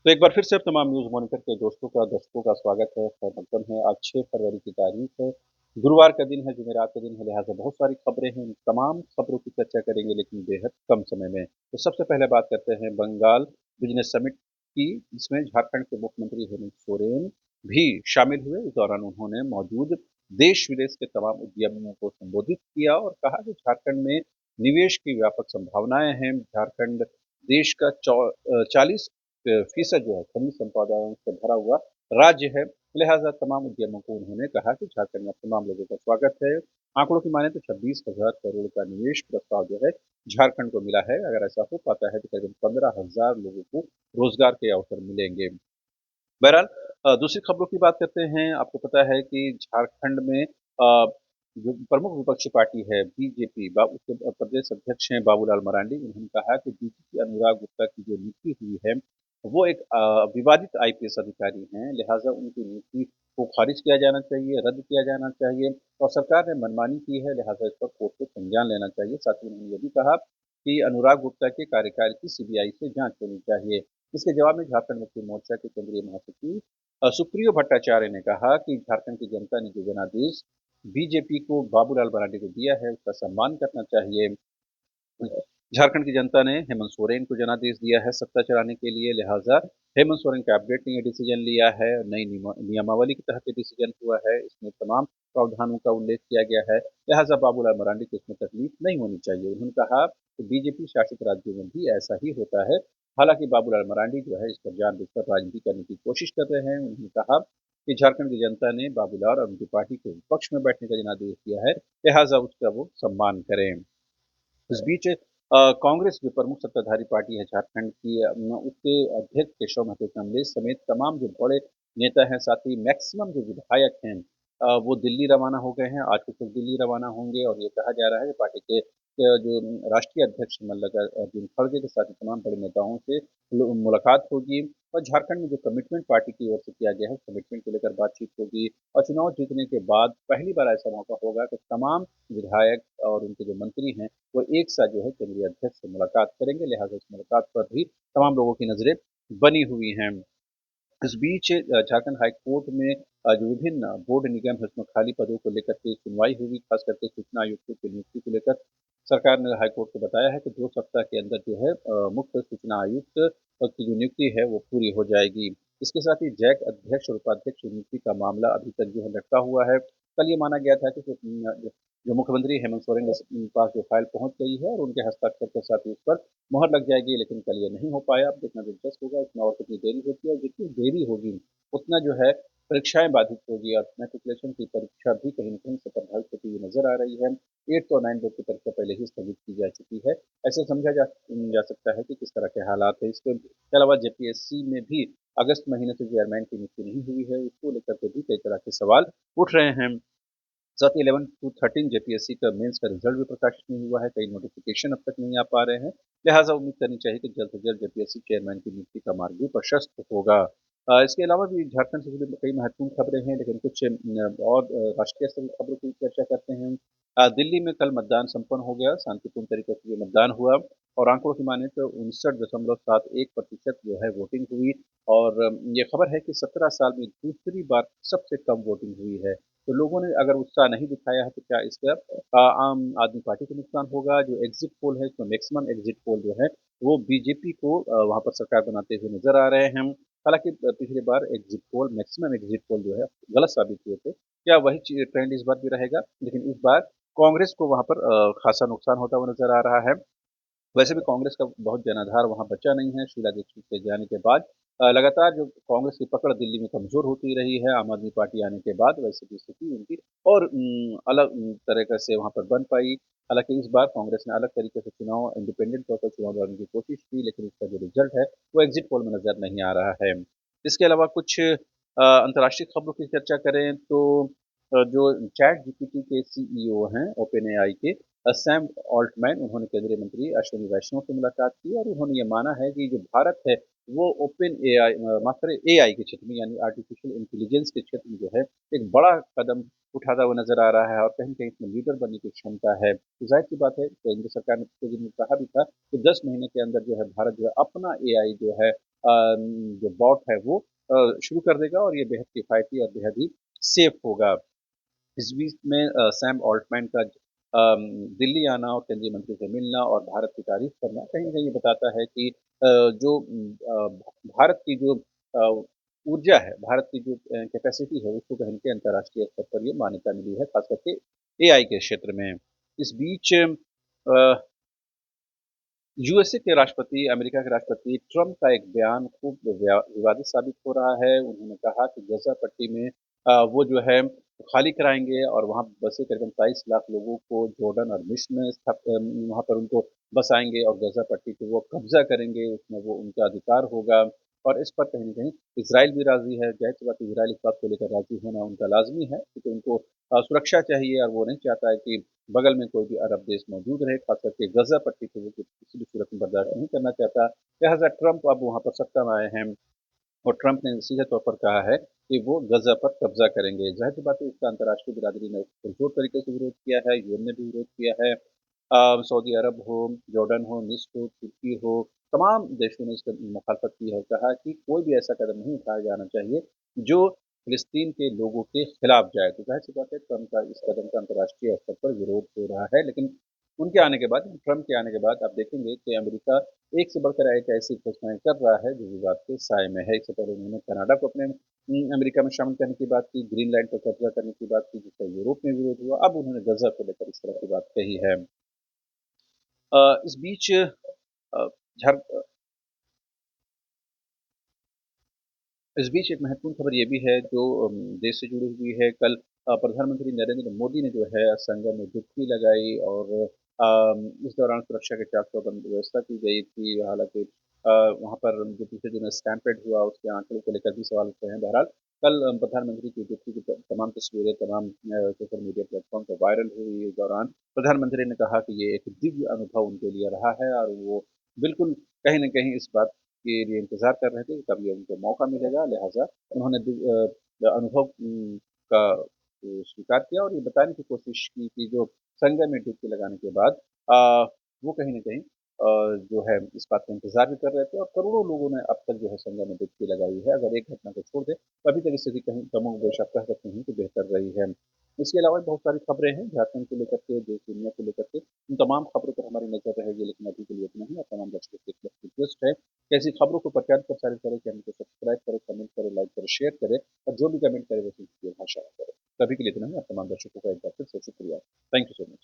तो एक बार फिर से तमाम न्यूज़ मॉनिटर के दोस्तों का, दर्शकों का स्वागत है। खैर मकदम है, आज 6 फरवरी की तारीख है। गुरुवार का दिन है, जुमेरात का दिन है, लिहाज़ा बहुत सारी खबरें हैं। इन तमाम खबरों की चर्चा करेंगे लेकिन बेहद कम समय में। तो सबसे पहले बात करते हैं बंगाल बिज़नेस समिट की, जिसमें झारखंड के मुख्यमंत्री हेमंत सोरेन भी शामिल हुए। इस दौरान उन्होंने मौजूद देश-विदेश के तमाम उद्यमियों को संबोधित किया और कहा कि झारखंड में निवेश की व्यापक संभावनाएँ हैं। झारखंड देश का 40 फ़ीसद जो है खनिज संपदाओं से भरा हुआ राज्य है। लिहाज़ा तमाम उद्यमों को उन्होंने कहा कि झारखंड में तमाम लोगों का स्वागत है। आंकड़ों की माने तो 26,000 करोड़ का निवेश प्रस्ताव जो है झारखंड को मिला है। अगर ऐसा हो पाता है तो करीबन 15,000 लोगों को रोज़गार के अवसर मिलेंगे। बहरहाल दूसरी खबरों की बात करते हैं। आपको पता है कि झारखंड में जो प्रमुख विपक्षी पार्टी है बीजेपी, उसके प्रदेश अध्यक्ष हैं बाबूलाल मरांडी। उन्होंने कहा कि डीजीपी अनुराग गुप्ता की जो नियुक्ति हुई है, वो एक विवादित आईपीएस अधिकारी हैं। लिहाजा उनकी नियुक्ति को खारिज किया जाना चाहिए, रद्द किया जाना चाहिए और सरकार ने मनमानी की है, लिहाजा इस पर कोर्ट को संज्ञान लेना चाहिए। साथ ही उन्होंने ये भी कहा कि अनुराग गुप्ता के कार्यकाल की सीबीआई से जांच होनी चाहिए। इसके जवाब में झारखंड मुक्ति मोर्चा के केंद्रीय महासचिव सुप्रियो भट्टाचार्य ने कहा कि झारखंड की जनता ने जो जनादेश बीजेपी को बाबूलाल मरांडी को दिया है, उसका सम्मान करना चाहिए। झारखंड की जनता ने हेमंत सोरेन को जनादेश दिया है सत्ता चलाने के लिए, लिहाजा हेमंत सोरेन कैबिनेट ने ये डिसीजन लिया है। नई नियमावली के तहत ये डिसीजन हुआ है। इसमें तमाम प्रावधानों का उल्लेख किया गया है। लिहाजा बाबूलाल मरांडी को इसमें तकलीफ नहीं होनी चाहिए। उन्होंने कहा कि बीजेपी शासित राज्यों में भी ऐसा ही होता है। हालांकि बाबूलाल मरांडी जो है इस पर जानबूझकर राजनीति करने की कोशिश कर रहे हैं। उन्होंने कहा कि झारखंड की जनता ने बाबूलाल और उनकी पार्टी को विपक्ष में बैठने का जनादेश दिया है, लिहाजा उसका वो सम्मान करें। इस बीच कांग्रेस जो प्रमुख सत्ताधारी पार्टी है झारखंड की, उसके अध्यक्ष केशव महतो कमलेश समेत तमाम जो बड़े नेता हैं, साथ ही मैक्सिमम जो विधायक हैं, वो दिल्ली रवाना हो गए हैं। आज कुछ लोग दिल्ली रवाना होंगे और ये कहा जा रहा है कि पार्टी के जो राष्ट्रीय अध्यक्ष मल्लिकार्जुन खड़गे के साथ ही तमाम बड़े नेताओं से मुलाकात होगी और झारखंड में जो कमिटमेंट पार्टी की ओर से किया गया है, उस कमिटमेंट को लेकर बातचीत होगी और चुनाव जीतने के बाद पहली बार ऐसा मौका होगा कि तमाम विधायक और उनके जो मंत्री हैं, वो एक साथ जो है केंद्रीय अध्यक्ष से मुलाकात करेंगे। लिहाजा इस मुलाकात पर भी तमाम लोगों की नजरें बनी हुई हैं। इस बीच झारखंड हाई कोर्ट में जो विभिन्न बोर्ड निगम है उसमें खाली पदों को लेकर के सुनवाई हुई, खास करके सूचना आयुक्तों की नियुक्ति को लेकर सरकार ने हाई कोर्ट को बताया है कि 2 सप्ताह के अंदर जो है मुख्य सूचना आयुक्त की जो नियुक्ति है वो पूरी हो जाएगी। इसके साथ ही जैक अध्यक्ष और उपाध्यक्ष नियुक्ति का मामला अभी तक जो है लटका हुआ है। कल ये माना गया था कि जो मुख्यमंत्री हेमंत सोरेन के पास जो फाइल पहुंच गई है और उनके हस्ताक्षर के साथ ही उस पर मोहर लग जाएगी, लेकिन कल ये नहीं हो पाया। अब देखना दिलचस्प होगा इसमें और कितनी देरी होती है और जितनी देरी होगी उतना जो है परीक्षाएं बाधित होगी और मैट्रिकुलेशन की परीक्षा भी कहीं न कहीं से प्रभावित होती हुई नजर आ रही है। 8th और 9th बोर्ड की परीक्षा पहले ही स्थगित की जा चुकी है। ऐसे समझा जा सकता है कि किस तरह के हालात है। इसके अलावा जेपीएससी में भी अगस्त महीने से चेयरमैन की नियुक्ति नहीं हुई है, उसको लेकर के भी कई तरह के सवाल उठ रहे हैं। साथ ही 11 टू 13 जेपीएससी का मेंस का रिजल्ट भी प्रकाशित नहीं हुआ है, कई नोटिफिकेशन अब तक नहीं आ पा रहे हैं। लिहाजा उम्मीद करनी चाहिए कि जल्द से जल्द जेपीएससी चेयरमैन की नियुक्ति का मार्ग भी प्रशस्त होगा। इसके अलावा भी झारखंड से जुड़ी कई महत्वपूर्ण खबरें हैं, लेकिन कुछ और राष्ट्रीय स्तर की खबरों की चर्चा करते हैं। दिल्ली में कल मतदान संपन्न हो गया, शांतिपूर्ण तरीके से ये मतदान हुआ और आंकड़ों की माने तो 59.71% जो है वोटिंग हुई और ये खबर है कि 17 साल में दूसरी बार सबसे कम वोटिंग हुई है। तो लोगों ने अगर उत्साह नहीं दिखाया है तो क्या इसका आम आदमी पार्टी को नुकसान होगा। जो एग्जिट पोल है इसमें मैक्सिमम एग्जिट पोल जो है वो बीजेपी को वहां पर सरकार बनाते हुए नजर आ रहे हैं। हालांकि पिछली बार exit poll maximum exit poll जो है गलत साबित हुए थे। क्या वही ट्रेंड इस बार भी रहेगा, लेकिन इस बार कांग्रेस को वहां पर खासा नुकसान होता हुआ नजर आ रहा है। वैसे भी कांग्रेस का बहुत जनाधार वहाँ बचा नहीं है। शीला दीक्षित के जाने के बाद लगातार जो कांग्रेस की पकड़ दिल्ली में कमजोर होती रही है। आम आदमी पार्टी आने के बाद वैसे की स्थिति उनकी और अलग तरीके से वहाँ पर बन पाई। हालांकि इस बार कांग्रेस ने अलग तरीके से चुनाव इंडिपेंडेंट तौर पर चुनाव लड़ने की कोशिश की, लेकिन इसका जो रिजल्ट है वो एग्जिट पोल में नजर नहीं आ रहा है। इसके अलावा कुछ अंतर्राष्ट्रीय खबरों की चर्चा करें तो जो चैट जीपीटी के सीईओ हैं ओपन एआई के, सैम ऑल्टमैन, उन्होंने केंद्रीय मंत्री अश्विनी वैष्णव से मुलाकात की और उन्होंने ये माना है कि जो भारत है वो ओपन एआई माफ करें एआई के क्षेत्र में यानी आर्टिफिशियल इंटेलिजेंस के क्षेत्र में जो है एक बड़ा कदम उठाता हुआ नजर आ रहा है और कहीं कहीं इसमें लीडर बनने की क्षमता है। तो जाहिर सी बात है, केंद्र सरकार ने पिछले दिन में कहा भी था कि 10 महीने के अंदर जो है भारत जो है अपना एआई जो है जो बॉट है वो शुरू कर देगा और ये बेहद किफ़ायती और बेहद ही सेफ होगा। इस बीच में सैम ऑल्टमैन का दिल्ली आना और केंद्रीय मंत्री से मिलना और भारत की तारीफ करना कहीं न कहीं ये बताता है कि जो भारत की जो ऊर्जा है, भारत की जो कैपेसिटी है उसको कहीं न कहीं अंतर्राष्ट्रीय स्तर पर ये मान्यता मिली है, ख़ास करके एआई के क्षेत्र में। इस बीच यूएसए के राष्ट्रपति, अमेरिका के राष्ट्रपति ट्रम्प का एक बयान खूब विवादित साबित हो रहा है। उन्होंने कहा कि गाज़ा पट्टी में वो जो है खाली कराएँगे और वहाँ बसे करीबन 23 लाख लोगों को जॉर्डन और मिस्र में वहाँ पर उनको बसाएँगे और गाज़ा पट्टी पे वो कब्ज़ा करेंगे, उसमें वो उनका अधिकार होगा। और इस पर कहीं न कहीं इज़राइल भी राज़ी है, ज़ाहिर-सी बात है इज़राइल इस बात को लेकर राज़ी होना उनका लाज़मी है, क्योंकि उनको सुरक्षा चाहिए और वो नहीं चाहता है कि बगल में कोई भी अरब देश मौजूद रहे, खास करके गज़ा पट्टी को वो किसी भी सूरत में बर्दाश्त नहीं करना चाहता। लिहाज़ा ट्रम्प अब वहाँ पर सत्ता में आए हैं और ट्रम्प ने सीधे तौर पर कहा है कि वो गज़ा पर कब्ज़ा करेंगे। ज़ाहिर-सी बात है इसका अंतर्राष्ट्रीय बिरादरी ने पुरज़ोर तरीके से विरोध किया है, यूएन ने भी विरोध किया है। सऊदी अरब हो, जॉर्डन हो, मिस्र हो, तुर्की हो, तमाम देशों ने इसकी मुखालफत की है और कहा कि कोई भी ऐसा कदम नहीं उठाया जाना चाहिए, जो फ़िलिस्तीन के लोगों के खिलाफ जाए। तो ज़ाहिर-सी बात है ट्रम्प का इस कदम का अंतर्राष्ट्रीय स्तर पर विरोध हो रहा है, लेकिन उनके आने के बाद, ट्रम्प के आने के बाद आप देखेंगे कि अमेरिका एक से बढ़कर एक ऐसी घोषणाएँ कर रहा है जो विवाद के साए में है। इससे पहले उन्होंने कनाडा को अपने अमेरिका में शामिल करने की बात की, ग्रीनलैंड पर कब्ज़ा करने की बात की, जिसका यूरोप में विरोध हुआ। अब उन्होंने गज़ा को लेकर इस तरह की बात कही है। इस बीच झार इस बीच एक महत्वपूर्ण खबर ये भी है जो देश से जुड़ी हुई है। कल प्रधानमंत्री नरेंद्र मोदी ने जो है संगम में डुबकी लगाई और इस दौरान सुरक्षा के चाक चौबंद व्यवस्था की गई थी। हालाँकि वहाँ पर जो पीछे जो स्टैम्पेड हुआ उसके आंकड़ों को लेकर भी सवाल उठे हैं। बहरहाल कल प्रधानमंत्री की डुबकी की तमाम तस्वीरें तमाम सोशल मीडिया प्लेटफ़ॉर्म पर वायरल हुई। इस दौरान प्रधानमंत्री ने कहा कि ये एक दिव्य अनुभव उनके लिए रहा है और वो बिल्कुल कहीं न कहीं इस बात के लिए इंतज़ार कर रहे थे कि कब ये उनको मौका मिलेगा, लिहाज़ा उन्होंने अनुभव का स्वीकार किया और ये बताने की कोशिश की कि जो संगम में डुबकी लगाने के बाद वो कहीं न कहीं जो है इस बात का इंतज़ार भी कर रहे थे और करोड़ों लोगों ने अब तक जो है संगम में डुबकी लगाई है। अगर एक घटना को छोड़ दें, तो अभी तक स्थिति कहीं कमोबेश आप कह सकते हैं कि बेहतर रही है। इसके अलावा बहुत सारी खबरें हैं झारखंड को लेकर के, देश दुनिया को लेकर के, इन तमाम खबरों पर हमारी नज़र रहेगी, लेकिन अभी के लिए इतना ही। और तमाम दर्शकों से एक रिक्वेस्ट है कि ऐसी खबरों को प्रचारित प्रसारित करें, चैनल को सब्सक्राइब करें, कमेंट करें, लाइक करें, शेयर करें और जो भी कमेंट करे वो सिर्फ भाषा में करें। सभी के लिए इतना ही। आप तमाम दर्शकों का एक बार फिर से शुक्रिया। Thank you so much.